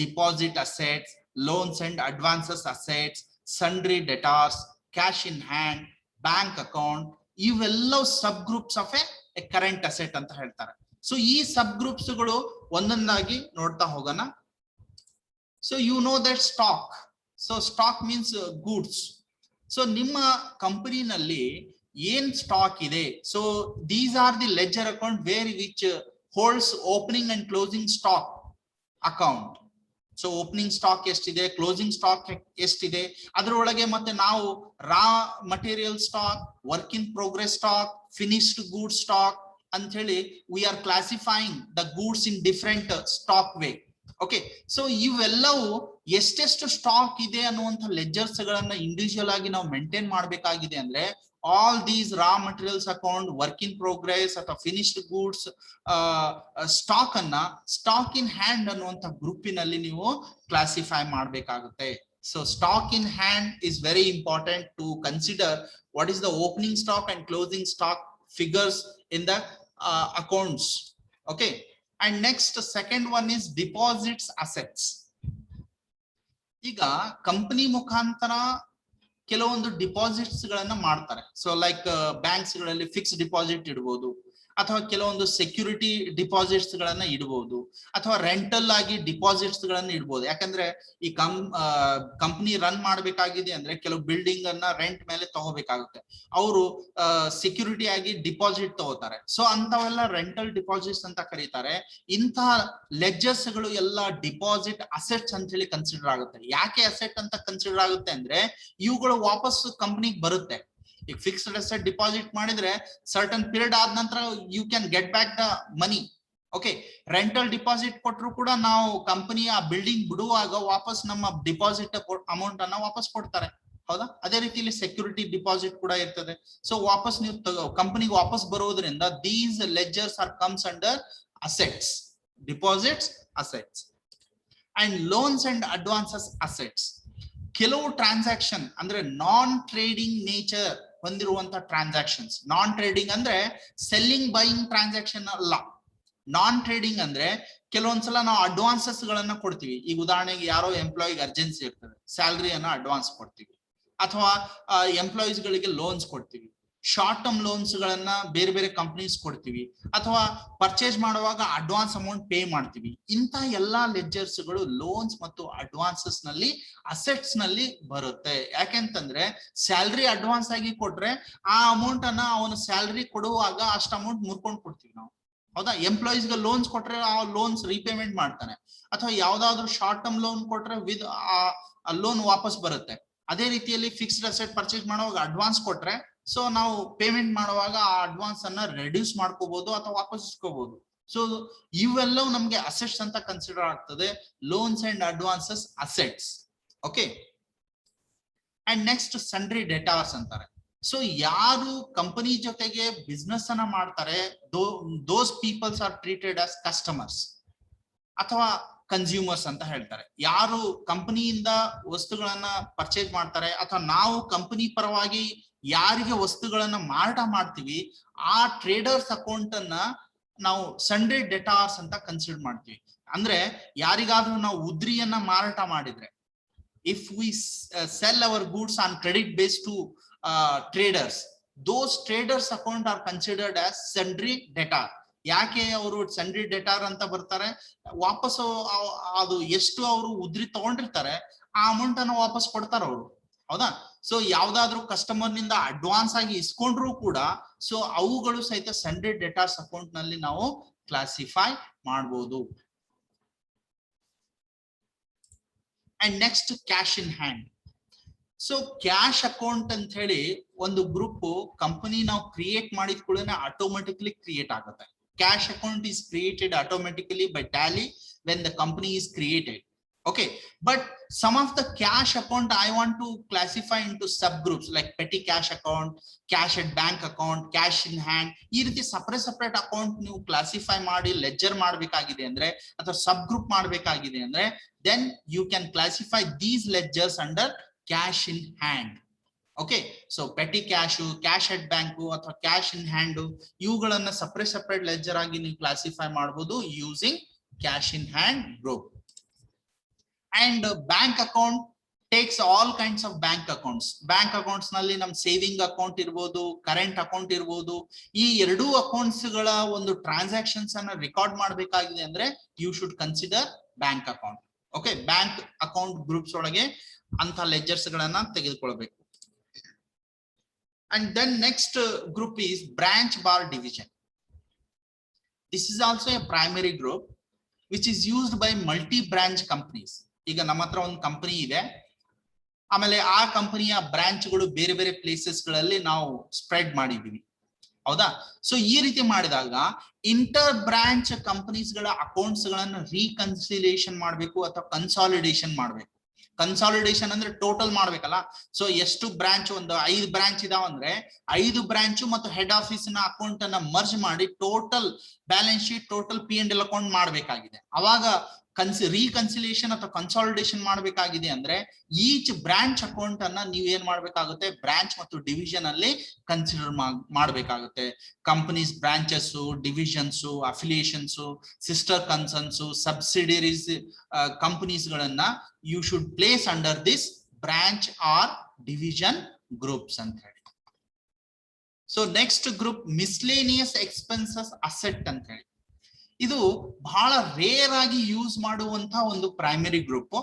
deposit assets, loans and advances assets, sundry debtors, cash in hand, bank account, ಇವೆಲ್ಲವೂ sub groups of a current asset ಅಂತ ಹೇಳ್ತಾರೆ. So ಈ ಸಬ್ groups ಗಳು ಒಂದೊಂದಾಗಿ ನೋಡ್ತಾ ಹೋಗೋಣ. So you know that stock. So stock means goods. So ನಿಮ್ಮ ಕಂಪನಿನಲ್ಲಿ ಏನ್ ಸ್ಟಾಕ್ ಇದೆ, so these are the ledger account where which holds opening and closing stock account. So opening stock ಎಷ್ಟಿದೆ, ಕ್ಲೋಸಿಂಗ್ ಸ್ಟಾಕ್ ಎಷ್ಟಿದೆ, ಅದರೊಳಗೆ ಮತ್ತೆ ನಾವು raw material stock, work in progress stock, finished goods stock ಅಂತ ಹೇಳಿ we are classifying the goods in different stock way. Okay, so ಇವೆಲ್ಲವೂ ಎಷ್ಟೆಷ್ಟು stock ಇದೆ ಅನ್ನುವಂಥ ಲೆಜರ್ಸ್ ಗಳನ್ನ ಇಂಡಿವಿಜುವಲ್ ಆಗಿ ನಾವು ಮೇಂಟೈನ್ ಮಾಡಬೇಕಾಗಿದೆ. ಅಂದ್ರೆ all these raw materials account, work in progress ಅಥವಾ ಫಿನಿಶ್ಡ್ ಗೂಡ್ಸ್ ಸ್ಟಾಕ್ ಅನ್ನ ಸ್ಟಾಕ್ ಇನ್ ಹ್ಯಾಂಡ್ ಅನ್ನುವಂಥ ಗ್ರೂಪಿನಲ್ಲಿ ನೀವು ಕ್ಲಾಸಿಫೈ ಮಾಡಬೇಕಾಗುತ್ತೆ. So stock in hand is very important to consider what is the opening stock and closing stock figures in the accounts. Okay, and next second one is deposits assets. ಈಗ company ಮುಖಾಂತರ ಕೆಲವೊಂದು deposits ಗಳನ್ನ ಮಾಡ್ತಾರೆ. So like banks ಗಳಲ್ಲಿ fix deposit ಇಡಬಹುದು, ಅಥವಾ ಕೆಲವೊಂದು security deposits ಗಳನ್ನ ಇಡಬಹುದು, ಅಥವಾ ರೆಂಟಲ್ ಆಗಿ ಡಿಪಾಸಿಟ್ಸ್ ಗಳನ್ನ ಇಡಬಹುದು. ಯಾಕಂದ್ರೆ ಈ ಕಂಪನಿ ರನ್ ಮಾಡಬೇಕಾಗಿದೆ ಅಂದ್ರೆ ಕೆಲವು ಬಿಲ್ಡಿಂಗ್ ಅನ್ನ ರೆಂಟ್ ಮೇಲೆ ತಗೋಬೇಕಾಗುತ್ತೆ, ಅವರು ಸೆಕ್ಯೂರಿಟಿ ಆಗಿ ಡಿಪಾಸಿಟ್ ತಗೋತಾರೆ. ಸೊ ಅಂತವೆಲ್ಲ ರೆಂಟಲ್ ಡಿಪಾಸಿಟ್ಸ್ ಅಂತ ಕರೀತಾರೆ. ಇಂತಹ ಲೆಜರ್ಸ್ ಗಳು ಎಲ್ಲ ಡಿಪಾಸಿಟ್ ಅಸೆಟ್ಸ್ ಅಂತ ಹೇಳಿ ಕನ್ಸಿಡರ್ ಆಗುತ್ತೆ. ಯಾಕೆ ಅಸೆಟ್ ಅಂತ ಕನ್ಸಿಡರ್ ಆಗುತ್ತೆ ಅಂದ್ರೆ ಇವುಗಳು ವಾಪಸ್ ಕಂಪನಿಗೆ ಬರುತ್ತೆ. ಈಗ ಫಿಕ್ಸ್ಡ್ ಅಸೆಟ್ ಡಿಪಾಸಿಟ್ ಮಾಡಿದ್ರೆ ಸರ್ಟನ್ ಪೀರಿಯಡ್ ಆದ ನಂತರ you can get back the money. Okay, rental deposit ಕೊಟ್ಟರು ಕೂಡ ನಾವು ಕಂಪನಿ ಆ ಬಿಲ್ಡಿಂಗ್ ಬಿಡುವಾಗ ವಾಪಸ್ ನಮ್ಮ ಡಿಪಾಸಿಟ್ ಅಮೌಂಟ್ ಅನ್ನ ವಾಪಸ್ ಕೊಡ್ತಾರೆ, ಹೌದಾ? ಅದೇ ರೀತಿಯಲ್ಲಿ ಸೆಕ್ಯೂರಿಟಿ ಡಿಪಾಸಿಟ್ ಕೂಡ ಇರ್ತದೆ. ಸೊ ವಾಪಸ್ ನೀವು ಕಂಪನಿಗೆ ವಾಪಸ್ ಬರೋದ್ರಿಂದ these ledgers are comes under assets, deposits, assets. And loans and advances assets. ಕೆಲವು ಟ್ರಾನ್ಸಾಕ್ಷನ್ ಅಂದ್ರೆ ನಾನ್ ಟ್ರೇಡಿಂಗ್ ನೇಚರ್ ಹೊಂದಿರುವಂತ ಟ್ರಾನ್ಸಾಕ್ಷನ್ಸ್. ನಾನ್ ಟ್ರೇಡಿಂಗ್ ಅಂದ್ರೆ ಸೆಲ್ಲಿಂಗ್ ಬೈಯಿಂಗ್ ಟ್ರಾನ್ಸಾಕ್ಷನ್ ಅಲ್ಲ. ನಾನ್ ಟ್ರೇಡಿಂಗ್ ಅಂದ್ರೆ ಕೆಲವೊಂದ್ಸಲ ನಾವು ಅಡ್ವಾನ್ಸಸ್ ಗಳನ್ನ ಕೊಡ್ತೀವಿ. ಈಗ ಉದಾಹರಣೆಗೆ ಯಾರೋ ಎಂಪ್ಲಾಯಿಗೆ ಅರ್ಜೆನ್ಸಿ ಇರ್ತದೆ, ಸ್ಯಾಲರಿಯನ್ನ ಅಡ್ವಾನ್ಸ್ ಕೊಡ್ತೀವಿ, ಅಥವಾ ಎಂಪ್ಲಾಯೀಸ್ ಗಳಿಗೆ ಲೋನ್ಸ್ ಕೊಡ್ತೀವಿ, ಶಾರ್ಟ್ ಟರ್ಮ್ ಲೋನ್ಸ್ ಗಳನ್ನ ಬೇರೆ ಬೇರೆ ಕಂಪನೀಸ್ ಕೊಡ್ತೀವಿ, ಅಥವಾ ಪರ್ಚೇಸ್ ಮಾಡುವಾಗ ಅಡ್ವಾನ್ಸ್ ಅಮೌಂಟ್ ಪೇ ಮಾಡ್ತೀವಿ. ಇಂಥ ಎಲ್ಲಾ ಲೆಜರ್ಸ್ ಗಳು ಲೋನ್ಸ್ ಮತ್ತು ಅಡ್ವಾನ್ಸಸ್ ನಲ್ಲಿ ಅಸೆಟ್ಸ್ ನಲ್ಲಿ ಬರುತ್ತೆ. ಯಾಕೆಂತಂದ್ರೆ ಸ್ಯಾಲರಿ ಅಡ್ವಾನ್ಸ್ ಆಗಿ ಕೊಟ್ರೆ ಆ ಅಮೌಂಟ್ ಅನ್ನ ಅವನ ಸ್ಯಾಲರಿ ಕೊಡುವಾಗ ಅಷ್ಟು ಅಮೌಂಟ್ ಮುರ್ಕೊಂಡು ಕೊಡ್ತೀವಿ ನಾವು, ಹೌದಾ? ಎಂಪ್ಲಾಯೀಸ್ ಗೆ ಲೋನ್ಸ್ ಕೊಟ್ರೆ ಆ ಲೋನ್ಸ್ ರೀಪೇಮೆಂಟ್ ಮಾಡ್ತಾನೆ, ಅಥವಾ ಯಾವ್ದಾದ್ರು ಶಾರ್ಟ್ ಟರ್ಮ್ ಲೋನ್ ಕೊಟ್ರೆ ವಿತ್ ಆ ಲೋನ್ ವಾಪಸ್ ಬರುತ್ತೆ. ಅದೇ ರೀತಿಯಲ್ಲಿ ಫಿಕ್ಸ್ಡ್ ಅಸೆಟ್ ಪರ್ಚೇಸ್ ಮಾಡುವಾಗ ಅಡ್ವಾನ್ಸ್ ಕೊಟ್ರೆ ಸೊ ನಾವು ಪೇಮೆಂಟ್ ಮಾಡುವಾಗ ಆ ಅಡ್ವಾನ್ಸ್ ಅನ್ನ ರೆಡ್ಯೂಸ್ ಮಾಡ್ಕೋಬಹುದು ಅಥವಾ ವಾಪಸ್ ಇಸ್ಕೋಬಹುದು. ಸೊ ಇವೆಲ್ಲವೂ ನಮ್ಗೆ ಅಸೆಟ್ಸ್ ಅಂತ ಕನ್ಸಿಡರ್ ಆಗ್ತದೆ. Loans and advances assets. Okay, and next sundry debtors ಅಂತಾರೆ. ಸೊ ಯಾರು ಕಂಪನಿ ಜೊತೆಗೆ ಬಿಸ್ನೆಸ್ ಅನ್ನ ಮಾಡ್ತಾರೆ, those peoples are treated as customers ಅಥವಾ ಕನ್ಸ್ಯೂಮರ್ಸ್ ಅಂತ ಹೇಳ್ತಾರೆ. ಯಾರು ಕಂಪನಿಯಿಂದ ವಸ್ತುಗಳನ್ನ ಪರ್ಚೇಸ್ ಮಾಡ್ತಾರೆ ಅಥವಾ ನಾವು ಕಂಪನಿ ಪರವಾಗಿ ಯಾರಿಗೆ ವಸ್ತುಗಳನ್ನ ಮಾರಾಟ ಮಾಡ್ತೀವಿ, ಆ ಟ್ರೇಡರ್ಸ್ ಅಕೌಂಟ್ ಅನ್ನ ನಾವು ಸನ್ಡ್ರಿ ಡೆಟಾರ್ಸ್ ಅಂತ ಕನ್ಸಿಡರ್ ಮಾಡ್ತೀವಿ. ಅಂದ್ರೆ ಯಾರಿಗಾದ್ರೂ ನಾವು ಉದ್ರಿಯನ್ನ ಮಾರಾಟ ಮಾಡಿದ್ರೆ, if we sell our goods on credit base to traders, those traders account are considered as sundry debtor. ಯಾಕೆ ಅವರು ಸನ್ಡ್ರಿ ಡೆಟಾರ್ ಅಂತ ಬರ್ತಾರೆ? ವಾಪಸ್ ಅದು ಎಷ್ಟು ಅವರು ಉದ್ರಿ ತಗೊಂಡಿರ್ತಾರೆ ಆ ಅಮೌಂಟ್ ಅನ್ನ ವಾಪಸ್ ಕೊಡ್ತಾರ ಅವರು, ಹೌದಾ? ಸೊ ಯಾವ್ದಾದ್ರು ಕಸ್ಟಮರ್ ನಿಂದ ಅಡ್ವಾನ್ಸ್ ಆಗಿ ಇಸ್ಕೊಂಡ್ರು ಕೂಡ ಸೊ ಅವುಗಳು ಸಹಿತ ಸನ್ಡ್ರಿ ಡೆಟಾರ್ಸ್ ಅಕೌಂಟ್ ನಲ್ಲಿ ನಾವು ಕ್ಲಾಸಿಫೈ ಮಾಡಬಹುದು. And next cash in hand. So cash account ಅಂತ ಹೇಳಿ ಒಂದು ಗ್ರೂಪ್ ಕಂಪನಿ ನಾವು ಕ್ರಿಯೇಟ್ ಮಾಡಿದ ಕೂಡ ಆಟೋಮೆಟಿಕಲಿ ಕ್ರಿಯೇಟ್ ಆಗುತ್ತೆ. Cash account is created automatically by Tally when the company is created. Okay, But some of the cash account I want to classify into subgroups like petty cash account, cash at bank account, cash in hand. ಈ ರೀತಿ separate account ನೀವು classify ಮಾಡಿ ledger ಮಾಡಬೇಕಾಗಿದೆ ಅಂದ್ರೆ ಅಥವಾ ಸಬ್ group ಮಾಡಬೇಕಾಗಿದೆ ಅಂದ್ರೆ then you can classify these ledgers under cash in hand. Okay, so petty cash, cash at bank ಅಥವಾ cash in hand ಇವುಗಳನ್ನ ಸಪರೇಟ್ ಲೆಡ್ಜರ್ ಆಗಿ ನೀವು ಕ್ಲಾಸಿಫೈ ಮಾಡಬಹುದು using cash in hand group. And bank account takes all kinds of bank accounts. Bank accounts ನಲ್ಲಿ ನಮ್ saving account ಇರಬಹುದು, current account ಇರಬಹುದು. ಈ ಎರಡೂ ಅಕೌಂಟ್ಸ್ ಗಳ ಒಂದು ಟ್ರಾನ್ಸಾಕ್ಷನ್ಸ್ ಅನ್ನ ರೆಕಾರ್ಡ್ ಮಾಡಬೇಕಾಗಿದೆ ಅಂದ್ರೆ you should consider bank account. Okay, bank account groups ಒಳಗೆ ಅಂತ ಲೆಡ್ಜರ್ಸ್ ಗಳನ್ನ ತೆಗೆದುಕೊಳ್ಳಬೇಕು. And then next group is branch bar division. This is also a primary group which is used by multi branch companies. ಈಗ ನಮ್ಮ ಹತ್ರ ಒಂದು company ಇದೆ, ಆಮೇಲೆ ಆ ಕಂಪನಿಯ ಬ್ರಾಂಚ್ಗಳು ಬೇರೆ ಬೇರೆ ಪ್ಲೇಸಸ್ ಗಳಲ್ಲಿ ನಾವು ಸ್ಪ್ರೆಡ್ ಮಾಡಿದೀವಿ, ಹೌದಾ? ಸೊ ಈ ರೀತಿ ಮಾಡಿದಾಗ ಇಂಟರ್ ಬ್ರಾಂಚ್ ಕಂಪನೀಸ್ ಗಳ ಅಕೌಂಟ್ಸ್ ಗಳನ್ನ ರೀಕನ್ಸಿಲಿಯೇಷನ್ ಮಾಡಬೇಕು ಅಥವಾ ಕನ್ಸಾಲಿಡೇಷನ್ ಮಾಡಬೇಕು. ಕನ್ಸಾಲಿಡೇಷನ್ ಅಂದ್ರೆ ಟೋಟಲ್ ಮಾಡ್ಬೇಕಲ್ಲ. ಸೊ ಎಷ್ಟು ಬ್ರಾಂಚ್, ಒಂದು 5 ಬ್ರಾಂಚ್ ಇದಾವ ಅಂದ್ರೆ 5 ಬ್ರಾಂಚ್ ಮತ್ತು ಹೆಡ್ ಆಫೀಸ್ ನ ಅಕೌಂಟ್ ಅನ್ನ ಮರ್ಜ್ ಮಾಡಿ total balance sheet, total P&L account ಮಾಡಬೇಕಾಗಿದೆ. ಅವಾಗ ರೀಕನ್ಸಿಲಿಯೇಷನ್ ಅಥವಾ ಕನ್ಸಾಲಿಡೇಷನ್ ಮಾಡಬೇಕಾಗಿದೆ ಅಂದ್ರೆ ಈಚ್ ಬ್ರಾಂಚ್ ಅಕೌಂಟ್ ಅನ್ನ ನೀವು ಏನ್ ಮಾಡ್ಬೇಕಾಗುತ್ತೆ, ಬ್ರಾಂಚ್ ಮತ್ತು ಡಿವಿಷನ್ ಅಲ್ಲಿ ಕನ್ಸಿಡರ್ ಮಾಡಬೇಕಾಗುತ್ತೆ. Companies branches, divisions, affiliations, sister concerns, subsidiaries companies ಗಳನ್ನ you should place under this branch or division groups ಅಂತ ಹೇಳಿ. So next group miscellaneous expenses asset ಅಂತ ಹೇಳಿ. ಇದು ಬಹಳ ರೇರ್ ಆಗಿ ಯೂಸ್ ಮಾಡುವಂತ ಒಂದು primary group.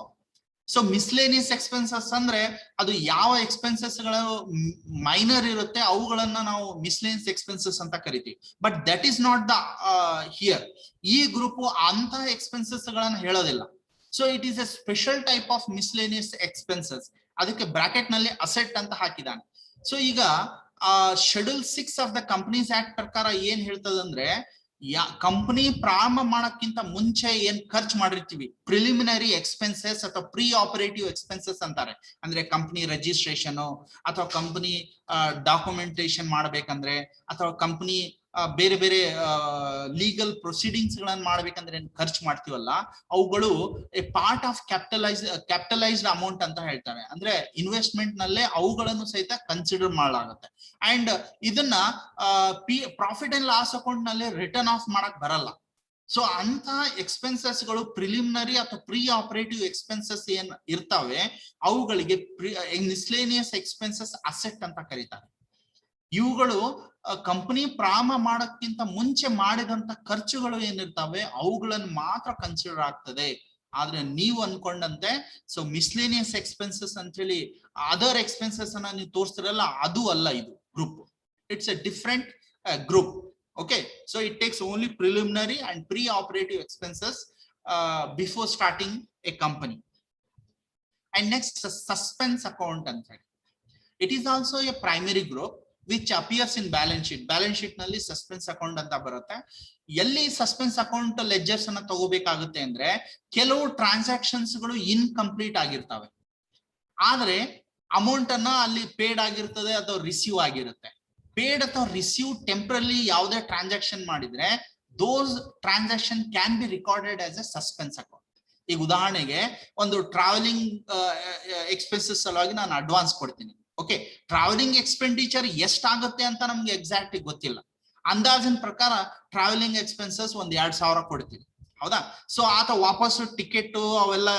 So miscellaneous expenses ಅಂದ್ರೆ ಅದು ಯಾವ ಎಕ್ಸ್ಪೆನ್ಸಸ್ ಗಳು ಮೈನರ್ ಇರುತ್ತೆ ಅವುಗಳನ್ನ ನಾವು ಮಿಸ್ಲೇನಿಯಸ್ ಎಕ್ಸ್ಪೆನ್ಸಸ್ ಅಂತ ಕರಿತೀವಿ. But that is not the here. ಈ ಗ್ರೂಪ್ ಅಂತ ಎಕ್ಸ್ಪೆನ್ಸಸ್ ಗಳನ್ನ ಹೇಳೋದಿಲ್ಲ. So it is A special type of miscellaneous expenses. ಅದಕ್ಕೆ ಬ್ರಾಕೆಟ್ ನಲ್ಲಿ ಅಸೆಟ್ ಅಂತ ಹಾಕಿದಾನೆ. ಸೊ ಈಗ schedule 6 of the companies act ಪ್ರಕಾರ ಏನ್ ಹೇಳ್ತದಂದ್ರೆ, ಕಂಪನಿ ಪ್ರಾರಂಭ ಮಾಡಕ್ಕಿಂತ ಮುಂಚೆ ಏನ್ ಖರ್ಚು ಮಾಡಿರ್ತೀವಿ, ಪ್ರಿಲಿಮಿನರಿ ಎಕ್ಸ್ಪೆನ್ಸಸ್ ಅಥವಾ ಪ್ರೀ ಆಪರೇಟಿವ್ ಎಕ್ಸ್ಪೆನ್ಸಸ್ ಅಂತಾರೆ. ಅಂದ್ರೆ ಕಂಪನಿ ರಿಜಿಸ್ಟ್ರೇಷನ್ ಅಥವಾ ಕಂಪನಿ ಡಾಕ್ಯುಮೆಂಟೇಶನ್ ಮಾಡ್ಬೇಕಂದ್ರೆ ಅಥವಾ ಕಂಪನಿ ಬೇರೆ ಬೇರೆ ಲೀಗಲ್ ಪ್ರೊಸೀಡಿಂಗ್ಸ್ ಗಳನ್ನ ಮಾಡ್ಬೇಕಂದ್ರೆ ಏನ್ ಖರ್ಚು ಮಾಡ್ತೀವಲ್ಲ, ಅವುಗಳು A part of capitalised amount ಅಂತ ಹೇಳ್ತಾರೆ. ಅಂದ್ರೆ ಇನ್ವೆಸ್ಟ್ಮೆಂಟ್ ನಲ್ಲೇ ಅವುಗಳನ್ನು ಸಹಿತ ಕನ್ಸಿಡರ್ ಮಾಡಲಾಗುತ್ತೆ. ಅಂಡ್ ಇದನ್ನ ಪ್ರಾಫಿಟ್ ಅಂಡ್ ಲಾಸ್ ಅಕೌಂಟ್ ನಲ್ಲಿ ರಿಟರ್ನ್ ಆಫ್ ಮಾಡಕ್ ಬರಲ್ಲ. ಸೊ ಅಂತ ಎಕ್ಸ್ಪೆನ್ಸಸ್ ಗಳು ಪ್ರಿಲಿಮಿನರಿ ಅಥವಾ ಪ್ರೀ ಆಪರೇಟಿವ್ ಎಕ್ಸ್ಪೆನ್ಸಸ್ ಏನ್ ಇರ್ತಾವೆ ಅವುಗಳಿಗೆ ಮಿಸ್ಲೇನಿಯಸ್ ಎಕ್ಸ್ಪೆನ್ಸಸ್ ಅಸೆಟ್ ಅಂತ ಕರೀತಾರೆ. ಇವುಗಳು ಕಂಪನಿ ಪ್ರಾರಂಭ ಮಾಡಕ್ಕಿಂತ ಮುಂಚೆ ಮಾಡಿದಂತ ಖರ್ಚುಗಳು ಏನಿರ್ತಾವೆ ಅವುಗಳನ್ನು ಮಾತ್ರ ಕನ್ಸಿಡರ್ ಆಗ್ತದೆ. ಆದ್ರೆ ನೀವು ಅನ್ಕೊಂಡಂತೆ ಸೊ ಮಿಸ್ಲೇನಿಯಸ್ ಎಕ್ಸ್ಪೆನ್ಸಸ್ ಅಂತ ಹೇಳಿ ಅದರ್ ಎಕ್ಸ್ಪೆನ್ಸಸ್ ಅನ್ನ ನೀವು ತೋರಿಸ್ತಿರಲ್ಲ, ಅದು ಅಲ್ಲ ಇದು group. It's A different group. Okay, so it takes only preliminary and pre-operative expenses before starting a company. And next, suspense account and it is also a primary group which appears in balance sheet. Balance sheet nalli suspense account anta barutte. Elli suspense account ledgers anna ತಗೋಬೇಕಾಗುತ್ತೆ ಅಂದ್ರೆ ಕೆಲವು transactions ಗಳು incomplete ಆಗಿರ್ತವೆ, ಆದ್ರೆ amount ಅನ್ನ ಅಲ್ಲಿ paid ಆಗಿರ್ತದೆ ಅಥವಾ receive ಆಗಿರುತ್ತೆ. ಪೇಡ್ ಅಥವಾ ರಿಸೀವ್ ಟೆಂಪರಲಿ ಯಾವುದೇ ಟ್ರಾನ್ಸಾಕ್ಷನ್ ಮಾಡಿದ್ರೆ those transaction can be recorded as a suspense account. ಈಗ ಉದಾಹರಣೆಗೆ ಒಂದು ಟ್ರಾವೆಲಿಂಗ್ ಎಕ್ಸ್ಪೆನ್ಸಸ್ ಸಲುವಾಗಿ ನಾನು ಅಡ್ವಾನ್ಸ್ ಕೊಡ್ತೀನಿ. ಓಕೆ, ಟ್ರಾವೆಲಿಂಗ್ ಎಕ್ಸ್ಪೆಂಡಿಚರ್ ಎಷ್ಟಾಗುತ್ತೆ ಅಂತ ನಮ್ಗೆ ಎಕ್ಸಾಕ್ಟ್ ಗೊತ್ತಿಲ್ಲ. ಅಂದಾಜಿನ ಪ್ರಕಾರ ಟ್ರಾವೆಲಿಂಗ್ ಎಕ್ಸ್ಪೆನ್ಸಸ್ ಒಂದ್ 2,000 ಕೊಡ್ತೀವಿ, ಹೌದಾ? ಸೊ ಆತ ವಾಪಸ್ ಟಿಕೆಟ್ ಅವೆಲ್ಲ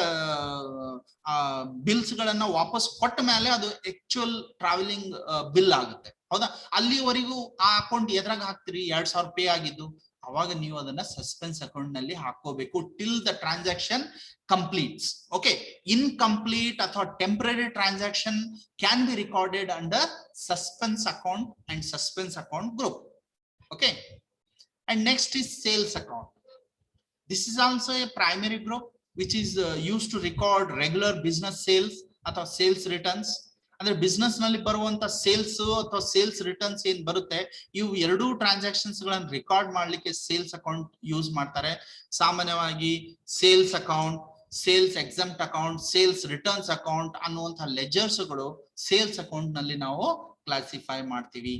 ಬಿಲ್ಸ್ ಗಳನ್ನ ವಾಪಸ್ ಕೊಟ್ಟ ಮೇಲೆ ಅದು ಆಕ್ಚುಯಲ್ ಟ್ರಾವೆಲಿಂಗ್ ಬಿಲ್ ಆಗುತ್ತೆ, ಹೌದಾ? ಅಲ್ಲಿವರೆಗೂ ಆ ಅಕೌಂಟ್ ಎದ್ರಾಗ ಹಾಕ್ತಿರಿ 2,000 ಪೇ ಆಗಿದ್ದು, ಅವಾಗ ನೀವು ಅದನ್ನ ಸಸ್ಪೆನ್ಸ್ ಅಕೌಂಟ್ ನಲ್ಲಿ ಹಾಕೋಬೇಕು till the transaction completes. Okay, incomplete ಅಥವಾ temporary transaction can be recorded under suspense account and suspense account group. Okay, and next is sales account. This is also a primary group which is used to record regular business sales ಅಥವಾ sales returns. ಅಂದ್ರೆ business ನಲ್ಲಿ ಬರುವಂತ sales ಅಥವಾ sales returns ಏನ್ ಬರುತ್ತೆ ಇವು ಎರಡೂ transactions ಗಳನ್ನ ರೆಕಾರ್ಡ್ ಮಾಡ್ಲಿಕ್ಕೆ ಸೇಲ್ಸ್ ಅಕೌಂಟ್ ಯೂಸ್ ಮಾಡ್ತಾರೆ. ಸಾಮಾನ್ಯವಾಗಿ sales account, sales exempt account, sales returns account ಅನ್ನುವಂತಹ ಲೆಜರ್ಸ್ಗಳು ಸೇಲ್ಸ್ ಅಕೌಂಟ್ ನಲ್ಲಿ ನಾವು ಕ್ಲಾಸಿಫೈ ಮಾಡ್ತೀವಿ.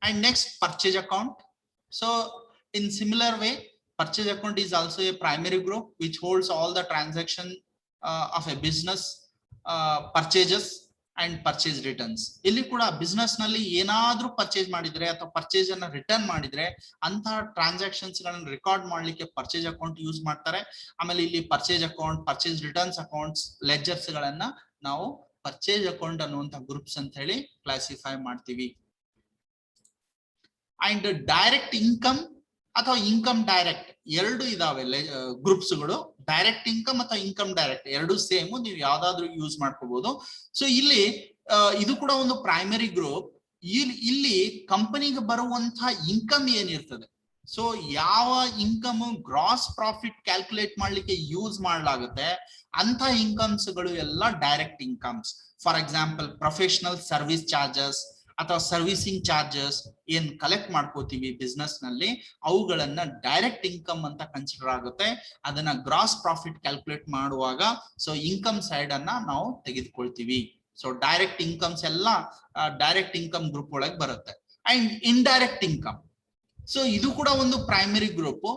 And next, purchase account. So in similar way, purchase account is also a primary group which holds all the transaction of a business, purchases and purchase returns. ಇಲ್ಲಿ ಕೂಡ business ನಲ್ಲಿ ಏನಾದ್ರೂ purchase ಮಾಡಿದ್ರೆ ಅಥವಾ purchase ಅನ್ನ return ಮಾಡಿದ್ರೆ ಅಂತಹ transactions ಗಳನ್ನ ರೆಕಾರ್ಡ್ ಮಾಡ್ಲಿಕ್ಕೆ ಪರ್ಚೇಸ್ ಅಕೌಂಟ್ ಯೂಸ್ ಮಾಡ್ತಾರೆ. ಆಮೇಲೆ ಇಲ್ಲಿ purchase account, purchase returns accounts, ledgers ಗಳನ್ನ ನಾವು ಪರ್ಚೇಸ್ ಅಕೌಂಟ್ ಅನ್ನುವಂತ ಗ್ರೂಪ್ಸ್ ಅಂತ ಹೇಳಿ ಕ್ಲಾಸಿಫೈ ಮಾಡ್ತೀವಿ. ಅಂಡ್ ಡೈರೆಕ್ಟ್ ಇನ್ಕಮ್ ಅಥವಾ ಇನ್ಕಮ್ ಡೈರೆಕ್ಟ್ ಎರಡು ಇದಾವೆ ಗ್ರೂಪ್ಸ್ಗಳು. ಡೈರೆಕ್ಟ್ ಇನ್ಕಮ್ ಅಥವಾ ಇನ್ಕಮ್ ಡೈರೆಕ್ಟ್ ಎರಡು ಸೇಮ್, ನೀವು ಯಾವ್ದಾದ್ರು ಯೂಸ್ ಮಾಡ್ಕೋಬಹುದು. ಸೊ ಇಲ್ಲಿ ಇದು ಕೂಡ ಒಂದು ಪ್ರೈಮರಿ ಗ್ರೂಪ್. ಇಲ್ಲಿ ಕಂಪನಿಗೆ ಬರುವಂತಹ ಇನ್ಕಮ್ ಏನಿರ್ತದೆ, ಸೊ ಯಾವ ಇನ್ಕಮ್ ಗ್ರಾಸ್ ಪ್ರಾಫಿಟ್ ಕ್ಯಾಲ್ಕುಲೇಟ್ ಮಾಡ್ಲಿಕ್ಕೆ ಯೂಸ್ ಮಾಡಲಾಗುತ್ತೆ ಅಂತ ಇನ್ಕಮ್ಸ್ ಗಳು ಎಲ್ಲ direct incomes. For example professional service charges ಅಥವಾ ಸರ್ವಿಸಿಂಗ್ ಚಾರ್ಜಸ್ ಏನ್ ಕಲೆಕ್ಟ್ ಮಾಡ್ಕೋತೀವಿ ಬಿಸ್ನೆಸ್ ನಲ್ಲಿ, ಅವುಗಳನ್ನ ಡೈರೆಕ್ಟ್ ಇನ್ಕಮ್ ಅಂತ ಕನ್ಸಿಡರ್ ಆಗುತ್ತೆ. ಅದನ್ನ ಗ್ರಾಸ್ ಪ್ರಾಫಿಟ್ ಕ್ಯಾಲ್ಕುಲೇಟ್ ಮಾಡುವಾಗ ಸೊ ಇನ್ಕಮ್ ಸೈಡ್ ಅನ್ನ ನಾವು ತೆಗೆದುಕೊಳ್ತೀವಿ. ಸೊ ಡೈರೆಕ್ಟ್ ಇನ್ಕಮ್ಸ್ ಎಲ್ಲ ಡೈರೆಕ್ಟ್ ಇನ್ಕಮ್ ಗ್ರೂಪ್ ಒಳಗೆ ಬರುತ್ತೆ. ಅಂಡ್ ಇಂಡೈರೆಕ್ಟ್ ಇನ್ಕಮ್, ಸೊ ಇದು ಕೂಡ ಒಂದು primary group.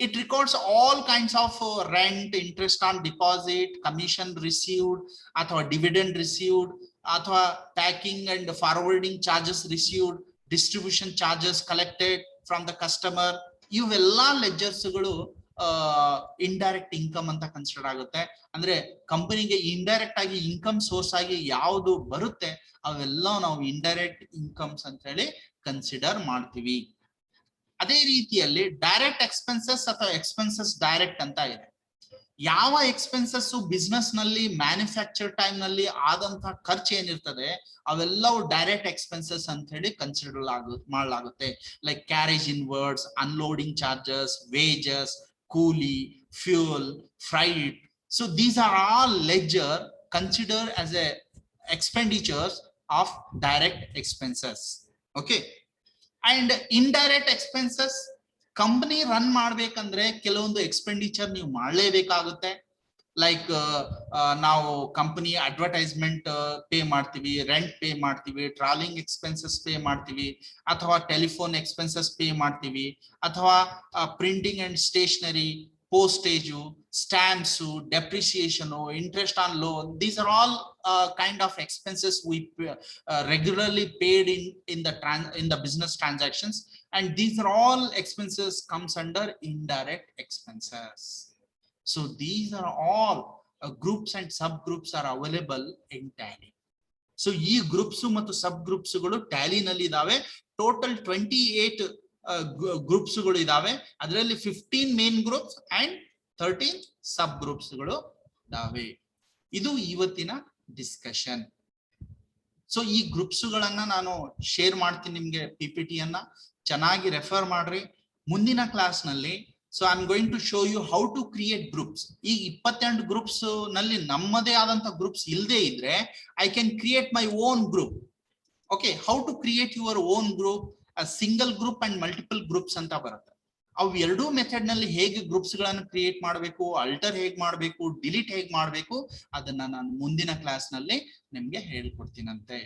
It records all kinds of rent, interest on deposit, commission received ಅಥವಾ ಡಿವಿಡೆಂಡ್ ರಿಸೀವ್ಡ್ ಅಥವಾ packing and forwarding charges received, distribution charges collected from the customer. ಇವೆಲ್ಲಾ ಲೆಜರ್ಸ್ ಗಳು indirect income ಅಂತ consider ಆಗುತ್ತೆ. ಅಂದ್ರೆ ಕಂಪನಿಗೆ ಇಂಡೈರೆಕ್ಟ್ ಆಗಿ ಇನ್ಕಮ್ ಸೋರ್ಸ್ ಆಗಿ ಯಾವುದು ಬರುತ್ತೆ ಅವೆಲ್ಲ ನಾವು ಇಂಡೈರೆಕ್ಟ್ ಇನ್ಕಮ್ಸ್ ಅಂತ ಹೇಳಿ ಕನ್ಸಿಡರ್ ಮಾಡ್ತೀವಿ. ಅದೇ ರೀತಿಯಲ್ಲಿ ಡೈರೆಕ್ಟ್ ಎಕ್ಸ್ಪೆನ್ಸಸ್ ಅಥವಾ ಎಕ್ಸ್ಪೆನ್ಸಸ್ ಡೈರೆಕ್ಟ್ ಅಂತ ಇದೆ. ಯಾವ ಎಕ್ಸ್ಪೆನ್ಸಸ್ ಬಿಸ್ನೆಸ್ ನಲ್ಲಿ ಮ್ಯಾನುಫ್ಯಾಕ್ಚರ್ ಟೈಮ್ ನಲ್ಲಿ ಆದಂತಹ ಖರ್ಚು ಏನಿರ್ತದೆ ಅವೆಲ್ಲವೂ ಡೈರೆಕ್ಟ್ ಎಕ್ಸ್ಪೆನ್ಸಸ್ ಅಂತ ಹೇಳಿ ಕನ್ಸಿಡರ್ ಮಾಡಲಾಗುತ್ತೆ. Like carriage inwards, unloading charges, wages, ಕೂಲಿ, fuel, freight. So these are all ledger consider as a expenditures of direct expenses. Okay, and indirect expenses ಕಂಪನಿ ರನ್ ಮಾಡ್ಬೇಕಂದ್ರೆ ಕೆಲವೊಂದು ಎಕ್ಸ್ಪೆಂಡಿಚರ್ ನೀವು ಮಾಡಲೇಬೇಕಾಗುತ್ತೆ. ಲೈಕ್ ನಾವು ಕಂಪನಿ ಅಡ್ವರ್ಟೈಸ್ಮೆಂಟ್ ಪೇ ಮಾಡ್ತೀವಿ, rent pay ಮಾಡ್ತೀವಿ, travelling expenses pay ಮಾಡ್ತೀವಿ, ಅಥವಾ ಟೆಲಿಫೋನ್ ಎಕ್ಸ್ಪೆನ್ಸಸ್ ಪೇ ಮಾಡ್ತೀವಿ, ಅಥವಾ printing and stationery, postage, stamps, depreciation, interest on loan. These are all kind of expenses we regularly paid in the business transactions, and these are all expenses comes under indirect expenses. So these are all groups and subgroups are available in Tally. So ee groups ಮತ್ತು subgroups ಗಳು Tally ನಲ್ಲಿ ಇದಾವೆ. Total 28 groups ಗಳು ಇದಾವೆ. ಅದರಲ್ಲಿ 15 main groups and 13 sub groups ಗಳು ಇದಾವೆ. ಇದು ಇವತ್ತಿನ ಡಿಸ್ಕಷನ್. ಸೊ ಈ ಗ್ರೂಪ್ಸ್ ಗಳನ್ನ ನಾನು ಶೇರ್ ಮಾಡ್ತೀನಿ ನಿಮ್ಗೆ, PPT ಅನ್ನ ಚೆನ್ನಾಗಿ ರೆಫರ್ ಮಾಡ್ರಿ. ಮುಂದಿನ ಕ್ಲಾಸ್ ನಲ್ಲಿ so I am going to show you how to create groups. ಈ 22 ಗ್ರೂಪ್ಸ್ ನಲ್ಲಿ ನಮ್ಮದೇ ಆದಂತ ಗ್ರೂಪ್ಸ್ ಇಲ್ಲದೆ ಇದ್ರೆ I can create my own group. Okay, how to create your own group, single group and multiple groups ಅಂತ ಬರುತ್ತೆ. ಅವು ಎರಡೂ ಮೆಥಡ್ ನಲ್ಲಿ ಹೇಗೆ ಗ್ರೂಪ್ಸ್ ಗಳನ್ನು ಕ್ರಿಯೇಟ್ ಮಾಡಬೇಕು, ಅಲ್ಟರ್ ಹೇಗೆ ಮಾಡಬೇಕು, ಡಿಲೀಟ್ ಹೇಗೆ ಮಾಡಬೇಕು, ಅದನ್ನ ನಾನು ಮುಂದಿನ ಕ್ಲಾಸ್ ನಲ್ಲಿ ನಿಮ್ಗೆ ಹೇಳ್ಕೊಡ್ತೀನಂತೆ.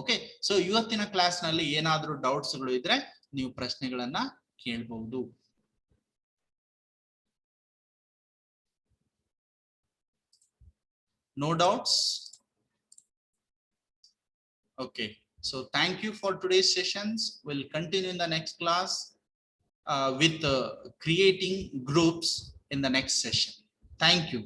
ಓಕೆ, ಸೊ ಇವತ್ತಿನ ಕ್ಲಾಸ್ ನಲ್ಲಿ ಏನಾದ್ರೂ ಡೌಟ್ಸ್ ಗಳು ಇದ್ರೆ ನೀವು ಪ್ರಶ್ನೆಗಳನ್ನ ಕೇಳಬಹುದು. No doubts? Okay. So thank you for today's sessions. We'll continue in the next class with creating groups in the next session. Thank you.